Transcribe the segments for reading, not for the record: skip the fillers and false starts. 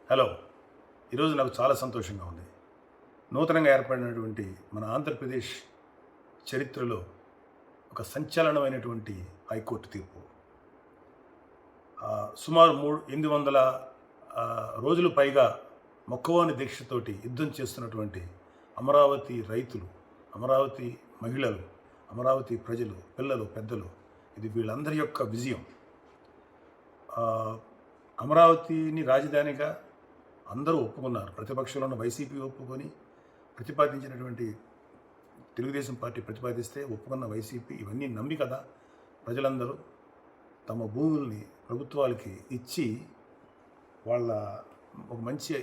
Hello! ఈరోజు నాకు చాలా సంతోషంగా ఉంది. నూతనంగా ఏర్పడినటువంటి మన ఆంధ్రప్రదేశ్ చరిత్రలో ఒక సంచలనమైనటువంటి హైకోర్టు తీర్పు. సుమారు 800 రోజులు పైగా మొక్కవోని దీక్షతోటి యుద్ధం చేస్తున్నటువంటి అమరావతి రైతులు, అమరావతి మహిళలు, అమరావతి ప్రజలు, పిల్లలు, పెద్దలు, ఇది వీళ్ళందరి యొక్క విజయం. అమరావతిని రాజధానిగా అందరూ ఒప్పుకున్నారు. ప్రతిపక్షంలో ఉన్న వైసీపీ ఒప్పుకొని ప్రతిపాదించినటువంటి తెలుగుదేశం పార్టీ ప్రతిపాదిస్తే ఒప్పుకున్న వైసీపీ ఇవన్నీ నమ్మి కదా ప్రజలందరూ తమ భూముల్ని ప్రభుత్వాలకి ఇచ్చి వాళ్ళ ఒక మంచి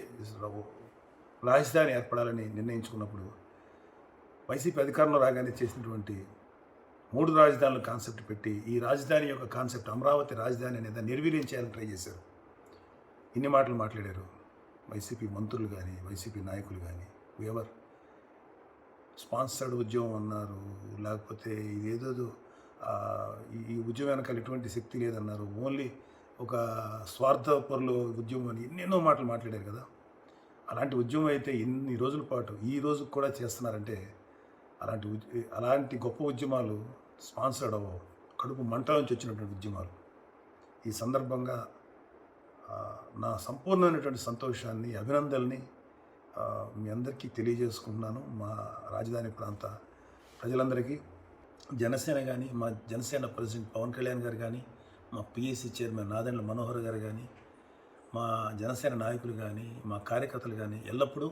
రాజధాని ఏర్పడాలని నిర్ణయించుకున్నప్పుడు వైసీపీ అధికారంలో రాగానే చేసినటువంటి 3 రాజధానుల కాన్సెప్ట్ పెట్టి ఈ రాజధాని యొక్క కాన్సెప్ట్ అమరావతి రాజధాని అనేది నిర్వీర్యం చేయాలని ట్రై చేశారు. ఇన్ని మాటలు మాట్లాడారు వైసీపీ మంత్రులు కానీ, వైసీపీ నాయకులు కానీ. ఎవర్ స్పాన్సర్డ్ ఉద్యమం అన్నారు, లేకపోతే ఇదేదో ఈ ఉద్యమం వెనకాల ఎటువంటి శక్తి లేదన్నారు, ఓన్లీ ఒక స్వార్థపరుల ఉద్యమం అని ఎన్నెన్నో మాటలు మాట్లాడారు కదా. అలాంటి ఉద్యమం అయితే ఇన్ని రోజుల పాటు ఈ రోజు కూడా చేస్తున్నారంటే అలాంటి గొప్ప ఉద్యమాలు స్పాన్సర్డ్ అవ్వవు, కడుపు మంట నుంచి వచ్చినటువంటి ఉద్యమాలు. ఈ సందర్భంగా నా సంపూర్ణమైనటువంటి సంతోషాన్ని, అభినందనల్ని మీ అందరికీ తెలియజేసుకుంటున్నాను. మా రాజధాని ప్రాంత ప్రజలందరికీ, జనసేన కానీ, మా జనసేన ప్రెసిడెంట్ పవన్ కళ్యాణ్ గారు కానీ, మా పిఎస్సి చైర్మన్ నాదెండ్ల మనోహర్ గారు కానీ, మా జనసేన నాయకులు కానీ, మా కార్యకర్తలు కానీ ఎల్లప్పుడూ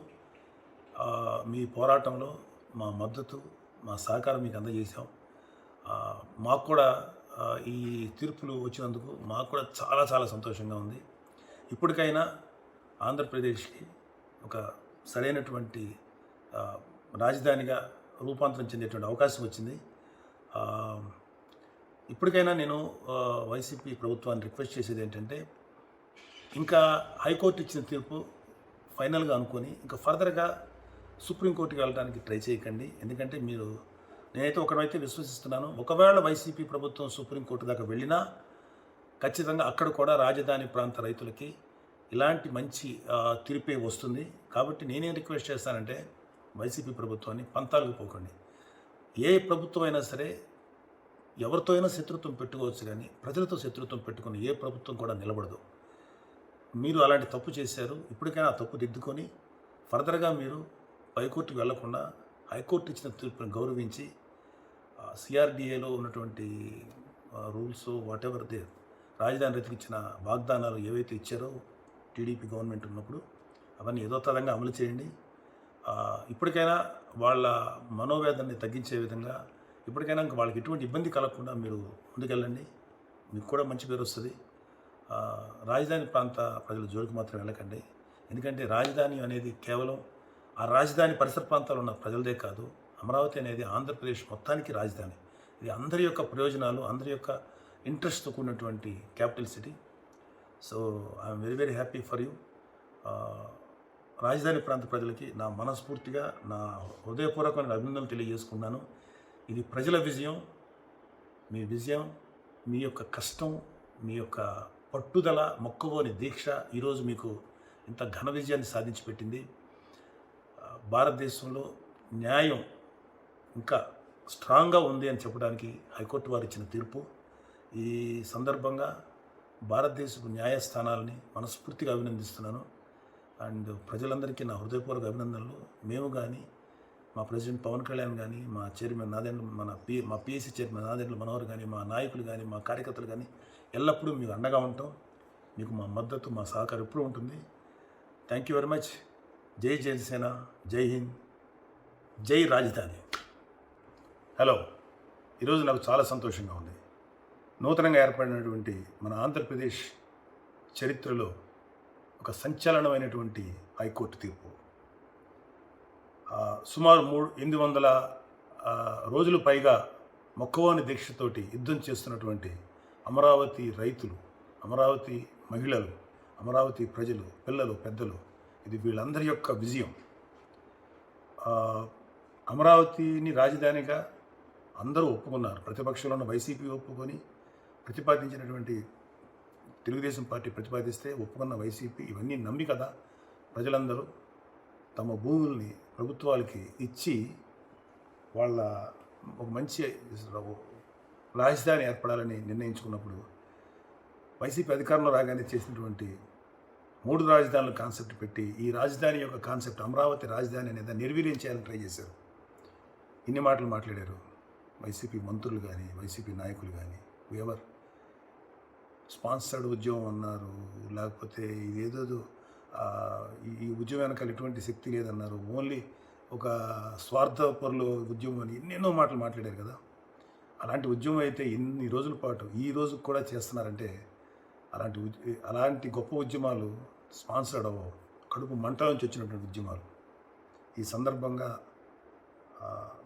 మీ పోరాటంలో మా మద్దతు, మా సహకారం మీకు అందజేశాం. మాకు కూడా ఈ తీర్పులు వచ్చినందుకు మాకు కూడా చాలా చాలా సంతోషంగా ఉంది. ఇప్పటికైనా ఆంధ్రప్రదేశ్కి ఒక సరైనటువంటి రాజధానిగా రూపాంతరం చెందేటువంటి అవకాశం వచ్చింది. ఇప్పటికైనా నేను వైసీపీ ప్రభుత్వాన్ని రిక్వెస్ట్ చేసేది ఏంటంటే, ఇంకా హైకోర్టు ఇచ్చిన తీర్పు ఫైనల్గా అనుకొని ఇంకా ఫర్దర్గా సుప్రీంకోర్టుకి వెళ్ళడానికి ట్రై చేయకండి. ఎందుకంటే నేనైతే ఒకరైతే విశ్వసిస్తున్నాను, ఒకవేళ వైసీపీ ప్రభుత్వం సుప్రీంకోర్టు దాకా వెళ్ళినా ఖచ్చితంగా అక్కడ కూడా రాజధాని ప్రాంత రైతులకి ఇలాంటి మంచి తీర్పే వస్తుంది. కాబట్టి నేనేం రిక్వెస్ట్ చేస్తానంటే, వైసీపీ ప్రభుత్వాన్ని పంతాలకు పోకండి. ఏ ప్రభుత్వం అయినా సరే ఎవరితో అయినా శత్రుత్వం పెట్టుకోవచ్చు, కానీ ప్రజలతో శత్రుత్వం పెట్టుకుని ఏ ప్రభుత్వం కూడా నిలబడదు. మీరు అలాంటి తప్పు చేశారు. ఇప్పటికైనా ఆ తప్పు దిద్దుకొని ఫర్దర్గా మీరు పైకోర్టుకు వెళ్లకుండా హైకోర్టు ఇచ్చిన తీర్పును గౌరవించి సిఆర్డిఏలో ఉన్నటువంటి రూల్స్ వాటెవర్ దే రాజధాని రైతులకు ఇచ్చిన వాగ్దానాలు ఏవైతే ఇచ్చారో టీడీపీ గవర్నమెంట్ ఉన్నప్పుడు అవన్నీ యథాతథంగా అమలు చేయండి. ఇప్పటికైనా వాళ్ళ మనోవేదనని తగ్గించే విధంగా ఇప్పటికైనా వాళ్ళకి ఎటువంటి ఇబ్బంది కలగకుండా మీరు ముందుకెళ్ళండి. మీకు కూడా మంచి పేరు వస్తుంది. రాజధాని ప్రాంత ప్రజల జోలికి మాత్రం వెళ్ళకండి. ఎందుకంటే రాజధాని అనేది కేవలం ఆ రాజధాని పరిసర ప్రాంతాల్లో ఉన్న ప్రజలదే కాదు, అమరావతి అనేది ఆంధ్రప్రదేశ్ మొత్తానికి రాజధాని. ఇది అందరి యొక్క ప్రయోజనాలు, అందరి యొక్క ఇంట్రెస్ట్తో కూడినటువంటి capital city. So I'm very very happy for you. రాజధాని ప్రాంత ప్రజలకి నా మనస్ఫూర్తిగా నా హృదయపూర్వకమైన అభినందనలు తెలియజేసుకున్నాను. ఇది ప్రజల విజయం, మీ విజయం, మీ యొక్క కష్టం, మీ యొక్క పట్టుదల, మొక్కవోని దీక్ష ఈరోజు మీకు ఇంత ఘన విజయాన్ని సాధించి పెట్టింది. భారతదేశంలో న్యాయం ఇంకా స్ట్రాంగ్గా ఉంది అని చెప్పడానికి హైకోర్టు వారు ఇచ్చిన తీర్పు. ఈ సందర్భంగా భారతదేశపు న్యాయస్థానాలని మనస్ఫూర్తిగా అభినందిస్తున్నాను. అండ్ ప్రజలందరికీ నా హృదయపూర్వక అభినందనలు. మేము కానీ, మా ప్రెసిడెంట్ పవన్ కళ్యాణ్ కానీ, మా చైర్మన్ మా పిఎస్సి చైర్మన్ నాదెండ్ల మనోహర్ కానీ, మా నాయకులు కానీ, మా కార్యకర్తలు కానీ ఎల్లప్పుడూ మీకు అండగా ఉంటాం. మీకు మా మద్దతు, మా సహకారం ఎప్పుడూ ఉంటుంది. Thank you very much. జై జనసేన, జై హింద్, జై రాజధాని. హలో! ఈరోజు నాకు చాలా సంతోషంగా ఉంది. నూతనంగా ఏర్పడినటువంటి మన ఆంధ్రప్రదేశ్ చరిత్రలో ఒక సంచలనమైనటువంటి హైకోర్టు తీర్పు. సుమారు 800 రోజులు పైగా మొక్కవోని దీక్షతోటి యుద్ధం చేస్తున్నటువంటి అమరావతి రైతులు, అమరావతి మహిళలు, అమరావతి ప్రజలు, పిల్లలు, పెద్దలు, ఇది వీళ్ళందరి యొక్క విజయం. అమరావతిని రాజధానిగా అందరూ ఒప్పుకున్నారు. ప్రతిపక్షంలో ఉన్న వైసీపీ ఒప్పుకొని ప్రతిపాదించినటువంటి తెలుగుదేశం పార్టీ ప్రతిపాదిస్తే ఒప్పుకున్న వైసీపీ ఇవన్నీ నమ్మి కదా ప్రజలందరూ తమ భూముల్ని ప్రభుత్వాలకి ఇచ్చి వాళ్ళ ఒక మంచి రాజధాని ఏర్పడాలని నిర్ణయించుకున్నప్పుడు వైసీపీ అధికారంలో రాగానే చేసినటువంటి 3 రాజధానుల కాన్సెప్ట్ పెట్టి ఈ రాజధాని యొక్క కాన్సెప్ట్ అమరావతి రాజధాని అనేది నిర్వీర్యం చేయాలని ట్రై చేశారు. ఇన్ని మాటలు మాట్లాడారు వైసీపీ మంత్రులు కానీ వైసీపీ నాయకులు కానీ. ఎవరు స్పాన్సర్డ్ ఉద్యమం అన్నారు, లేకపోతే ఇదేదో ఈ ఉద్యమం వెనకాల ఎటువంటి శక్తి లేదన్నారు, ఓన్లీ ఒక స్వార్థపరుల ఉద్యమం అని ఎన్నెన్నో మాటలు మాట్లాడారు కదా. అలాంటి ఉద్యమం అయితే ఇన్ని రోజుల పాటు ఈ రోజు కూడా చేస్తున్నారంటే అలాంటి గొప్ప ఉద్యమాలు స్పాన్సర్డ్ అవ్వవు, కడుపు మంట నుంచి వచ్చినటువంటి ఉద్యమాలు. ఈ సందర్భంగా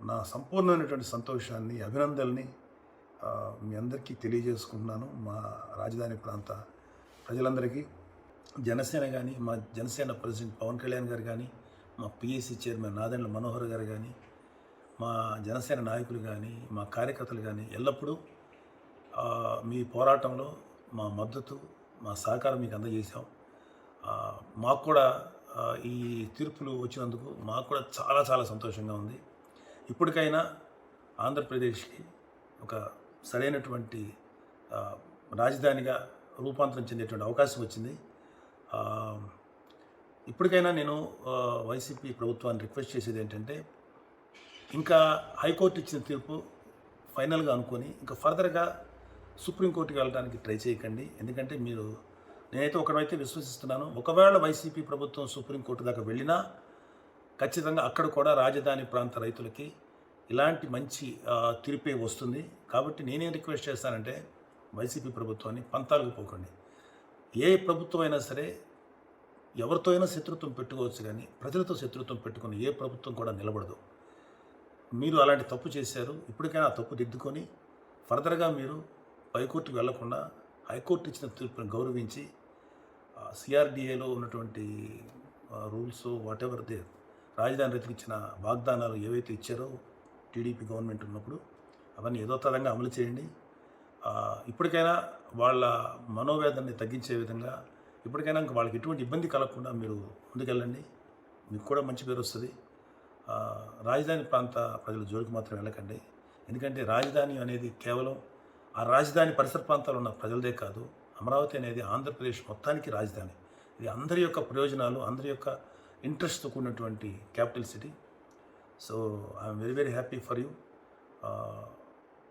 నా సంపూర్ణమైనటువంటి సంతోషాన్ని, అభినందనల్ని మీ అందరికీ తెలియజేసుకుంటున్నాను. మా రాజధాని ప్రాంత ప్రజలందరికీ, జనసేన కానీ, మా జనసేన ప్రెసిడెంట్ పవన్ కళ్యాణ్ గారు కానీ, మా పిఎస్సి చైర్మన్ నాదెండ్ల మనోహర్ గారు కానీ, మా జనసేన నాయకులు కానీ, మా కార్యకర్తలు కానీ ఎల్లప్పుడూ మీ పోరాటంలో మా మద్దతు, మా సహకారం మీకు అందజేశాం. మాకు కూడా ఈ తీర్పులు వచ్చినందుకు మాకు కూడా చాలా చాలా సంతోషంగా ఉంది. ఇప్పటికైనా ఆంధ్రప్రదేశ్కి ఒక సరైనటువంటి రాజధానిగా రూపాంతరం చెందేటువంటి అవకాశం వచ్చింది. ఇప్పటికైనా నేను వైసీపీ ప్రభుత్వాన్ని రిక్వెస్ట్ చేసేది ఏంటంటే, ఇంకా హైకోర్టు ఇచ్చిన తీర్పు ఫైనల్గా అనుకొని ఇంకా ఫర్దర్గా సుప్రీంకోర్టుకి వెళ్ళడానికి ట్రై చేయకండి. ఎందుకంటే నేనైతే ఒకవైతే విశ్వసిస్తున్నాను, ఒకవేళ వైసీపీ ప్రభుత్వం సుప్రీంకోర్టు దాకా వెళ్ళినా ఖచ్చితంగా అక్కడ కూడా రాజధాని ప్రాంత రైతులకి ఇలాంటి మంచి తీర్పే వస్తుంది. కాబట్టి నేనేం రిక్వెస్ట్ చేస్తానంటే, వైసీపీ ప్రభుత్వాన్ని పంతాలకు పోకండి. ఏ ప్రభుత్వం అయినా సరే ఎవరితో అయినా శత్రుత్వం పెట్టుకోవచ్చు, కానీ ప్రజలతో శత్రుత్వం పెట్టుకుని ఏ ప్రభుత్వం కూడా నిలబడదు. మీరు అలాంటి తప్పు చేశారు. ఇప్పటికైనా ఆ తప్పు దిద్దుకొని ఫర్దర్గా మీరు పైకోర్టుకు వెళ్లకుండా హైకోర్టు ఇచ్చిన తీర్పును గౌరవించి సిఆర్డిఏలో ఉన్నటువంటి రూల్స్ వాటెవర్ దే రాజధాని రైతులకు ఇచ్చిన వాగ్దానాలు ఏవైతే ఇచ్చారో టీడీపీ గవర్నమెంట్ ఉన్నప్పుడు అవన్నీ యథాతథంగా అమలు చేయండి. ఇప్పటికైనా వాళ్ళ మనోవేదనని తగ్గించే విధంగా ఇప్పటికైనా ఇంకా వాళ్ళకి ఎటువంటి ఇబ్బంది కలగకుండా మీరు ముందుకెళ్ళండి. మీకు కూడా మంచి పేరు వస్తుంది. రాజధాని ప్రాంత ప్రజల జోలికి మాత్రం వెళ్ళకండి. ఎందుకంటే రాజధాని అనేది కేవలం ఆ రాజధాని పరిసర ప్రాంతాల్లో ఉన్న ప్రజలదే కాదు, అమరావతి అనేది ఆంధ్రప్రదేశ్ మొత్తానికి రాజధాని. ఇది అందరి యొక్క ప్రయోజనాలు, అందరి యొక్క ఇంట్రెస్ట్తో కూడినటువంటి capital city. So I'm very very happy for you.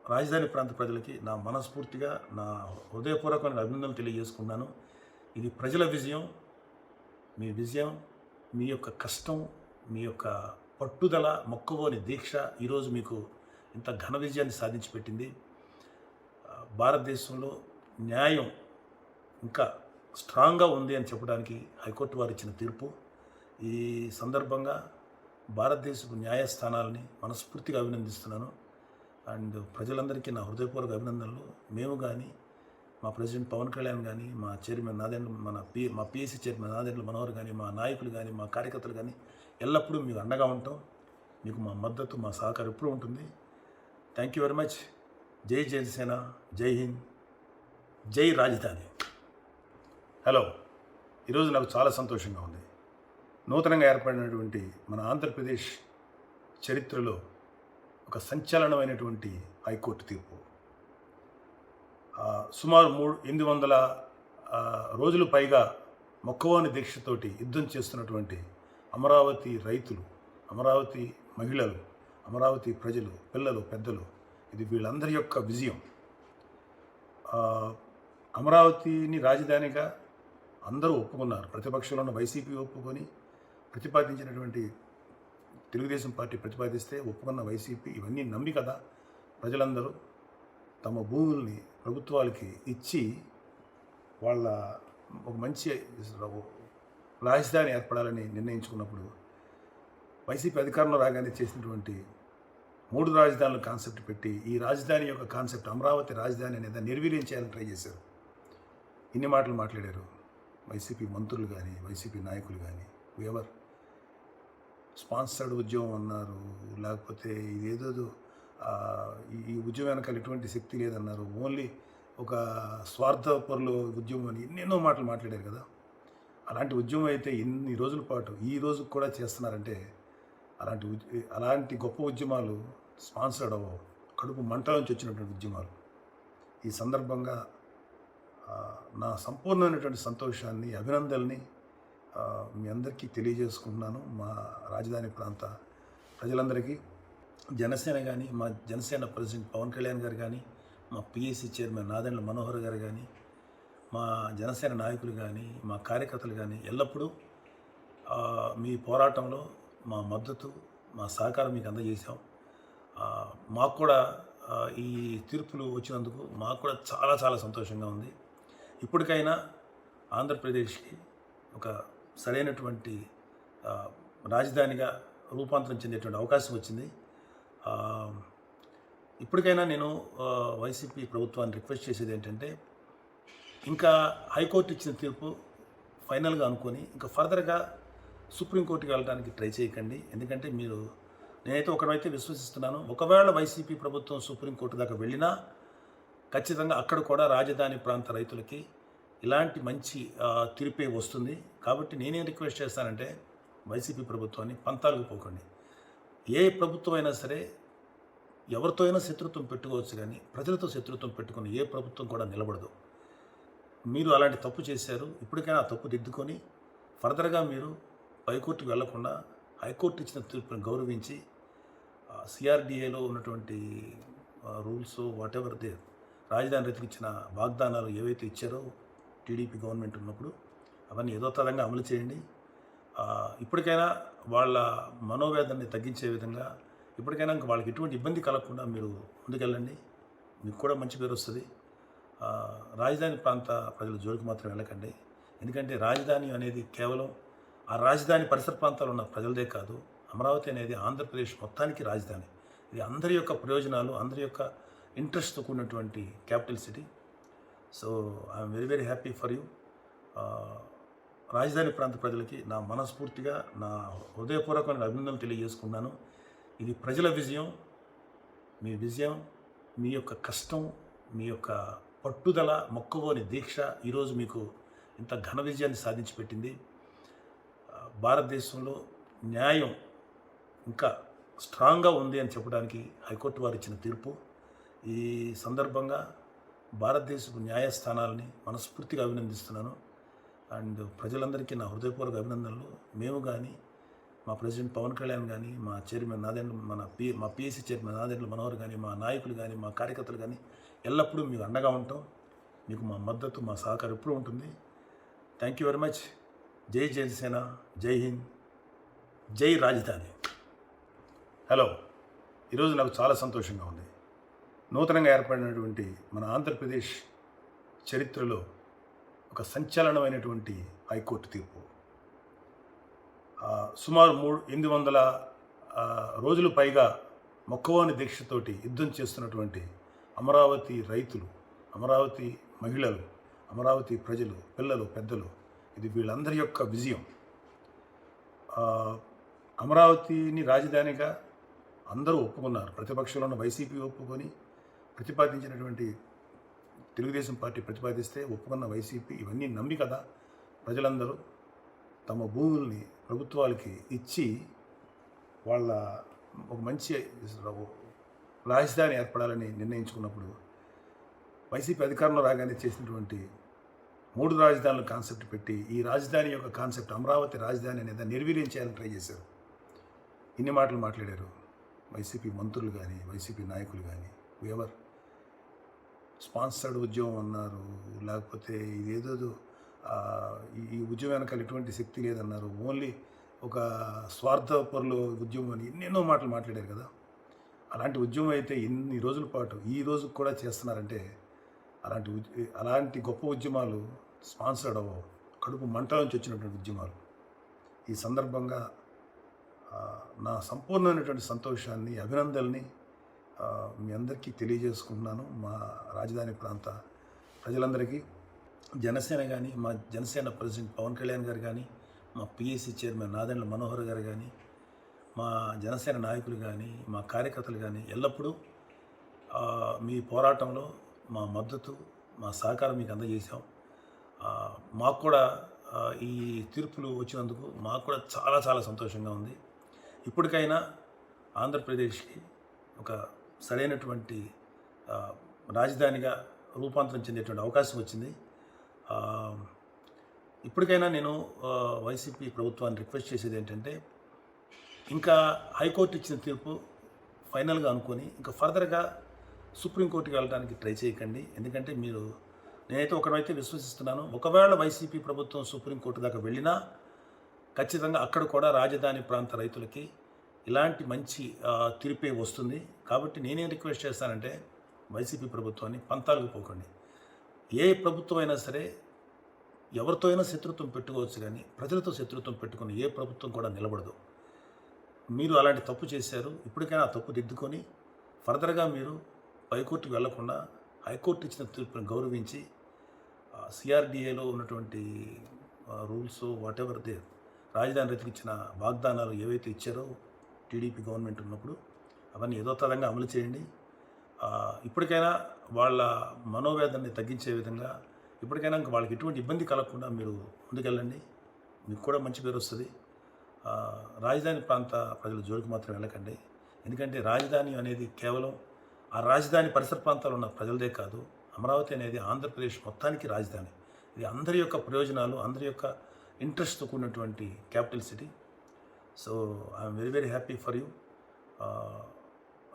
రాజధాని ప్రాంత ప్రజలకి నా మనస్ఫూర్తిగా నా హృదయపూర్వకమైన అభినందనలు తెలియజేసుకున్నాను. ఇది ప్రజల విజయం, మీ విజయం, మీ యొక్క కష్టం, మీ యొక్క పట్టుదల, మొక్కవోని దీక్ష ఈరోజు మీకు ఇంత ఘన విజయాన్ని సాధించి పెట్టింది. భారతదేశంలో న్యాయం ఇంకా స్ట్రాంగ్గా ఉంది అని చెప్పడానికి హైకోర్టు వారు ఇచ్చిన తీర్పు. ఈ సందర్భంగా భారతదేశపు న్యాయస్థానాలని మనస్ఫూర్తిగా అభినందిస్తున్నాను. అండ్ ప్రజలందరికీ నా హృదయపూర్వక అభినందనలు. మేము కానీ, మా ప్రెసిడెంట్ పవన్ కళ్యాణ్ కానీ, మా చైర్మన్ మా పిఎస్సి చైర్మన్ నాదెండ్ల మనోహర్ కానీ, మా నాయకులు కానీ, మా కార్యకర్తలు కానీ ఎల్లప్పుడూ మీకు అండగా ఉంటాం. మీకు మా మద్దతు, మా సహకారం ఎప్పుడూ ఉంటుంది. Thank you very much. జై జనసేన, జై హింద్, జై రాజధాని. హలో, ఈరోజు నాకు చాలా సంతోషంగా ఉంది. నూతనంగా ఏర్పడినటువంటి మన ఆంధ్రప్రదేశ్ చరిత్రలో ఒక సంచలనమైనటువంటి హైకోర్టు తీర్పు. సుమారు 800 రోజులు పైగా మొక్కవోని దీక్షతోటి యుద్ధం చేస్తున్నటువంటి అమరావతి రైతులు, అమరావతి మహిళలు, అమరావతి ప్రజలు, పిల్లలు, పెద్దలు, ఇది వీళ్ళందరి యొక్క విజయం. అమరావతిని రాజధానిగా అందరూ ఒప్పుకున్నారు. ప్రతిపక్షంలో ఉన్న వైసీపీ ఒప్పుకొని ప్రతిపాదించినటువంటి తెలుగుదేశం పార్టీ ప్రతిపాదిస్తే ఒప్పుకున్న వైసీపీ ఇవన్నీ నమ్మి కదా ప్రజలందరూ తమ భూముల్ని ప్రభుత్వాలకి ఇచ్చి వాళ్ళ ఒక మంచి రాజధాని ఏర్పడాలని నిర్ణయించుకున్నప్పుడు వైసీపీ అధికారంలో రాగానే చేసినటువంటి 3 రాజధానుల కాన్సెప్ట్ పెట్టి ఈ రాజధాని యొక్క కాన్సెప్ట్ అమరావతి రాజధాని అనేది నిర్వీర్యం చేయాలని ట్రై చేశారు. ఇన్ని మాటలు మాట్లాడారు వైసీపీ మంత్రులు కానీ, వైసీపీ నాయకులు కానీ. ఎవరు స్పాన్సర్డ్ ఉద్యమం అన్నారు, లేకపోతే ఇదేదో ఈ ఉద్యమం వెనకాల ఎటువంటి శక్తి లేదన్నారు, ఓన్లీ ఒక స్వార్థపరులు ఉద్యమం అని ఎన్నెన్నో మాటలు మాట్లాడారు కదా. అలాంటి ఉద్యమం అయితే ఇన్ని రోజుల పాటు ఈ రోజుకి కూడా చేస్తున్నారంటే అలాంటి గొప్ప ఉద్యమాలు స్పాన్సర్డ్ అవ్వవు. కడుపు మంట నుంచి వచ్చినటువంటి ఉద్యమాలు. ఈ సందర్భంగా నా సంపూర్ణమైనటువంటి సంతోషాన్ని, అభినందనల్ని మీ అందరికీ తెలియజేసుకుంటున్నాను. మా రాజధాని ప్రాంత ప్రజలందరికీ, జనసేన కానీ, మా జనసేన ప్రెసిడెంట్ పవన్ కళ్యాణ్ గారు కానీ, మా పిఎస్సి చైర్మన్ నాదెండ్ల మనోహర్ గారు కానీ, మా జనసేన నాయకులు కానీ, మా కార్యకర్తలు కానీ ఎల్లప్పుడూ మీ పోరాటంలో మా మద్దతు, మా సహకారం మీకు అందజేశాం. మాకు కూడా ఈ తీర్పులు వచ్చినందుకు మాకు కూడా చాలా చాలా సంతోషంగా ఉంది. ఇప్పటికైనా ఆంధ్రప్రదేశ్కి ఒక సరైనటువంటి రాజధానిగా రూపాంతరం చెందేటువంటి అవకాశం వచ్చింది. ఇప్పటికైనా నేను వైసీపీ ప్రభుత్వాన్ని రిక్వెస్ట్ చేసేది ఏంటంటే, ఇంకా హైకోర్టు ఇచ్చిన తీర్పు ఫైనల్గా అనుకొని ఇంకా ఫర్దర్గా సుప్రీంకోర్టుకి వెళ్ళడానికి ట్రై చేయకండి. ఎందుకంటే నేనైతే ఒకడైతే విశ్వసిస్తున్నాను, ఒకవేళ వైసీపీ ప్రభుత్వం సుప్రీంకోర్టు దాకా వెళ్ళినా ఖచ్చితంగా అక్కడ కూడా రాజధాని ప్రాంత రైతులకి ఇలాంటి మంచి తీర్పే వస్తుంది. కాబట్టి నేనేం రిక్వెస్ట్ చేస్తానంటే, వైసీపీ ప్రభుత్వాన్ని పంతాలకు పోకండి. ఏ ప్రభుత్వం అయినా సరే ఎవరితో అయినా శత్రుత్వం పెట్టుకోవచ్చు, కానీ ప్రజలతో శత్రుత్వం పెట్టుకుని ఏ ప్రభుత్వం కూడా నిలబడదు. మీరు అలాంటి తప్పు చేశారు. ఇప్పటికైనా ఆ తప్పు దిద్దుకొని ఫర్దర్గా మీరు పైకోర్టుకు వెళ్లకుండా హైకోర్టు ఇచ్చిన తీర్పును గౌరవించి సిఆర్డిఏలో ఉన్నటువంటి రూల్స్ వాటెవర్ దే రాజధాని రైతులకు ఇచ్చిన వాగ్దానాలు ఏవైతే ఇచ్చారో టీడీపీ గవర్నమెంట్ ఉన్నప్పుడు అవన్నీ యథాతథంగా అమలు చేయండి. ఇప్పటికైనా వాళ్ళ మనోవేదనని తగ్గించే విధంగా ఇప్పటికైనా వాళ్ళకి ఎటువంటి ఇబ్బంది కలగకుండా మీరు ముందుకెళ్ళండి. మీకు కూడా మంచి పేరు వస్తుంది. రాజధాని ప్రాంత ప్రజల జోలికి మాత్రం వెళ్ళకండి. ఎందుకంటే రాజధాని అనేది కేవలం ఆ రాజధాని పరిసర ప్రాంతాల్లో ఉన్న ప్రజలదే కాదు, అమరావతి అనేది ఆంధ్రప్రదేశ్ మొత్తానికి రాజధాని. ఇది అందరి యొక్క ప్రయోజనాలు, అందరి యొక్క ఇంట్రెస్ట్తో కూడినటువంటి capital city. So I'm very very happy for you. రాజధాని ప్రాంత ప్రజలకి నా మనస్ఫూర్తిగా నా హృదయపూర్వకమైన అభినందనలు తెలియజేసుకున్నాను. ఇది ప్రజల విజయం, మీ విజయం, మీ యొక్క కష్టం, మీ యొక్క పట్టుదల, మొక్కవోని దీక్ష ఈరోజు మీకు ఇంత ఘన విజయాన్ని సాధించి పెట్టింది. భారతదేశంలో న్యాయం ఇంకా స్ట్రాంగ్గా ఉంది అని చెప్పడానికి హైకోర్టు వారు ఇచ్చిన తీర్పు. ఈ సందర్భంగా భారతదేశపు న్యాయస్థానాలని మనస్ఫూర్తిగా అభినందిస్తున్నాను. అండ్ ప్రజలందరికీ నా హృదయపూర్వక అభినందనలు. మేము కానీ, మా ప్రెసిడెంట్ పవన్ కళ్యాణ్ కానీ, మా చైర్మన్ మా పిఎస్సి చైర్మన్ నాదెండ్ల మనోహర్ కానీ, మా నాయకులు కానీ, మా కార్యకర్తలు కానీ ఎల్లప్పుడూ మీకు అండగా ఉంటాం. మీకు మా మద్దతు, మా సహకారం ఎప్పుడూ ఉంటుంది. Thank you very much. జై జనసేన, జై హింద్, జై రాజధాని. హలో, ఈరోజు నాకు చాలా సంతోషంగా ఉంది. నూతనంగా ఏర్పడినటువంటి మన ఆంధ్రప్రదేశ్ చరిత్రలో ఒక సంచలనమైనటువంటి హైకోర్టు తీర్పు. సుమారు 800 రోజులు పైగా మొక్కవోని దీక్షతోటి యుద్ధం చేస్తున్నటువంటి అమరావతి రైతులు, అమరావతి మహిళలు, అమరావతి ప్రజలు, పిల్లలు, పెద్దలు, ఇది వీళ్ళందరి యొక్క విజయం. అమరావతిని రాజధానిగా అందరూ ఒప్పుకున్నారు. ప్రతిపక్షంలో ఉన్న వైసీపీ ఒప్పుకొని ప్రతిపాదించినటువంటి తెలుగుదేశం పార్టీ ప్రతిపాదిస్తే ఒప్పుకున్న వైసీపీ ఇవన్నీ నమ్మి కదా ప్రజలందరూ తమ భూముల్ని ప్రభుత్వాలకి ఇచ్చి వాళ్ళ ఒక మంచి రాజధాని ఏర్పడాలని నిర్ణయించుకున్నప్పుడు వైసీపీ అధికారంలో రాగానే చేసినటువంటి 3 రాజధానుల కాన్సెప్ట్ పెట్టి ఈ రాజధాని యొక్క కాన్సెప్ట్ అమరావతి రాజధాని అనేది నిర్వీర్యం చేయాలని ట్రై చేశారు. ఇన్ని మాటలు మాట్లాడారు వైసీపీ మంత్రులు కానీ, వైసీపీ నాయకులు కానీ. ఎవర్ స్పాన్సర్డ్ ఉద్యమం అన్నారు, లేకపోతే ఇదేదో ఈ ఉద్యమం వెనకాల ఎటువంటి శక్తి లేదన్నారు, ఓన్లీ ఒక స్వార్థపరులు ఉద్యమం అని ఎన్నెన్నో మాటలు మాట్లాడారు కదా. అలాంటి ఉద్యమం అయితే ఇన్ని రోజుల పాటు ఈ రోజు కూడా చేస్తున్నారంటే అలాంటి గొప్ప ఉద్యమాలు స్పాన్సర్డ్ అవ్వవు. కడుపు మంట నుంచి వచ్చినటువంటి ఉద్యమాలు. ఈ సందర్భంగా నా సంపూర్ణమైనటువంటి సంతోషాన్ని, అభినందనల్ని మీ అందరికీ తెలియజేసుకుంటున్నాను. మా రాజధాని ప్రాంత ప్రజలందరికీ, జనసేన కానీ, మా జనసేన ప్రెసిడెంట్ పవన్ కళ్యాణ్ గారు కానీ, మా పిఎస్సి చైర్మన్ నాదెండ్ల మనోహర్ గారు కానీ, మా జనసేన నాయకులు కానీ, మా కార్యకర్తలు కానీ ఎల్లప్పుడూ మీ పోరాటంలో మా మద్దతు, మా సహకారం మీకు అందజేశాం. మాకు కూడా ఈ తీర్పులు వచ్చినందుకు మాకు కూడా చాలా చాలా సంతోషంగా ఉంది. ఇప్పటికైనా ఆంధ్రప్రదేశ్కి ఒక సరైనటువంటి రాజధానిగా రూపాంతరం చెందేటువంటి అవకాశం వచ్చింది. ఇప్పటికైనా నేను వైసీపీ ప్రభుత్వాన్ని రిక్వెస్ట్ చేసేది ఏంటంటే, ఇంకా హైకోర్టు ఇచ్చిన తీర్పు ఫైనల్గా అనుకొని ఇంకా ఫర్దర్గా సుప్రీంకోర్టుకి వెళ్ళడానికి ట్రై చేయకండి. ఎందుకంటే నేనైతే ఒకరైతే విశ్వసిస్తున్నాను, ఒకవేళ వైసీపీ ప్రభుత్వం సుప్రీంకోర్టు దాకా వెళ్ళినా ఖచ్చితంగా అక్కడ కూడా రాజధాని ప్రాంత రైతులకి ఇలాంటి మంచి తీర్పే వస్తుంది. కాబట్టి నేనేం రిక్వెస్ట్ చేస్తానంటే, వైసీపీ ప్రభుత్వాన్ని పంతాలకు పోకండి. ఏ ప్రభుత్వం అయినా సరే ఎవరితో అయినా శత్రుత్వం పెట్టుకోవచ్చు, కానీ ప్రజలతో శత్రుత్వం పెట్టుకుని ఏ ప్రభుత్వం కూడా నిలబడదు. మీరు అలాంటి తప్పు చేశారు. ఇప్పటికైనా ఆ తప్పు దిద్దుకొని ఫర్దర్గా మీరు పైకోర్టుకు వెళ్లకుండా హైకోర్టు ఇచ్చిన తీర్పును గౌరవించి సిఆర్డిఏలో ఉన్నటువంటి రూల్స్ వాటెవర్ దే రాజధాని రైతులకు ఇచ్చిన వాగ్దానాలు ఏవైతే ఇచ్చారో టీడీపీ గవర్నమెంట్ ఉన్నప్పుడు అవన్నీ యథాతథంగా అమలు చేయండి. ఇప్పటికైనా వాళ్ళ మనోవేదనని తగ్గించే విధంగా ఇప్పటికైనా ఇంకా వాళ్ళకి ఎటువంటి ఇబ్బంది కలగకుండా మీరు ముందుకెళ్ళండి. మీకు కూడా మంచి పేరు వస్తుంది. రాజధాని ప్రాంత ప్రజల జోలికి మాత్రం వెళ్ళకండి. ఎందుకంటే రాజధాని అనేది కేవలం ఆ రాజధాని పరిసర ప్రాంతాల్లో ఉన్న ప్రజలదే కాదు, అమరావతి అనేది ఆంధ్రప్రదేశ్ మొత్తానికి రాజధాని. ఇది అందరి యొక్క ప్రయోజనాలు, అందరి యొక్క ఇంట్రెస్ట్తో కూడినటువంటి capital city. So I'm very very happy for you.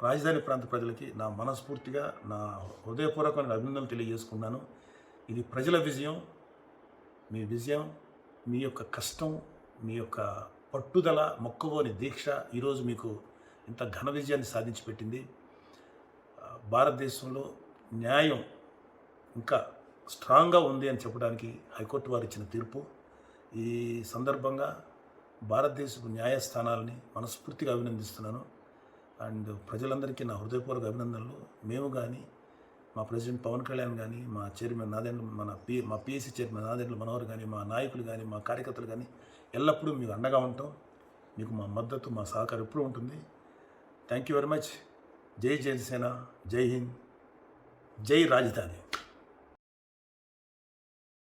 రాజధాని ప్రాంత ప్రజలకి నా మనస్ఫూర్తిగా నా హృదయపూర్వకమైన అభినందనలు తెలియజేసుకున్నాను. ఇది ప్రజల విజయం, మీ విజయం, మీ యొక్క కష్టం, మీ యొక్క పట్టుదల, మొక్కవోని దీక్ష ఈరోజు మీకు ఇంత ఘన విజయాన్ని సాధించి పెట్టింది. భారతదేశంలో న్యాయం ఇంకా స్ట్రాంగ్గా ఉంది అని చెప్పడానికి హైకోర్టు వారు ఇచ్చిన తీర్పు. ఈ సందర్భంగా భారతదేశపు న్యాయస్థానాలని మనస్ఫూర్తిగా అభినందిస్తున్నాను. అండ్ ప్రజలందరికీ నా హృదయపూర్వక అభినందనలు. మేము కానీ, మా ప్రెసిడెంట్ పవన్ కళ్యాణ్ కానీ, మా చైర్మన్ మా పిఎస్సి చైర్మన్ నాదెండ్ల మనోహర్ కానీ, మా నాయకులు కానీ, మా కార్యకర్తలు కానీ ఎల్లప్పుడూ మీకు అండగా ఉంటాం. మీకు మా మద్దతు, మా సహకారం ఎప్పుడూ ఉంటుంది. Thank you very much. జై జనసేన, జై హింద్, జై రాజధాని.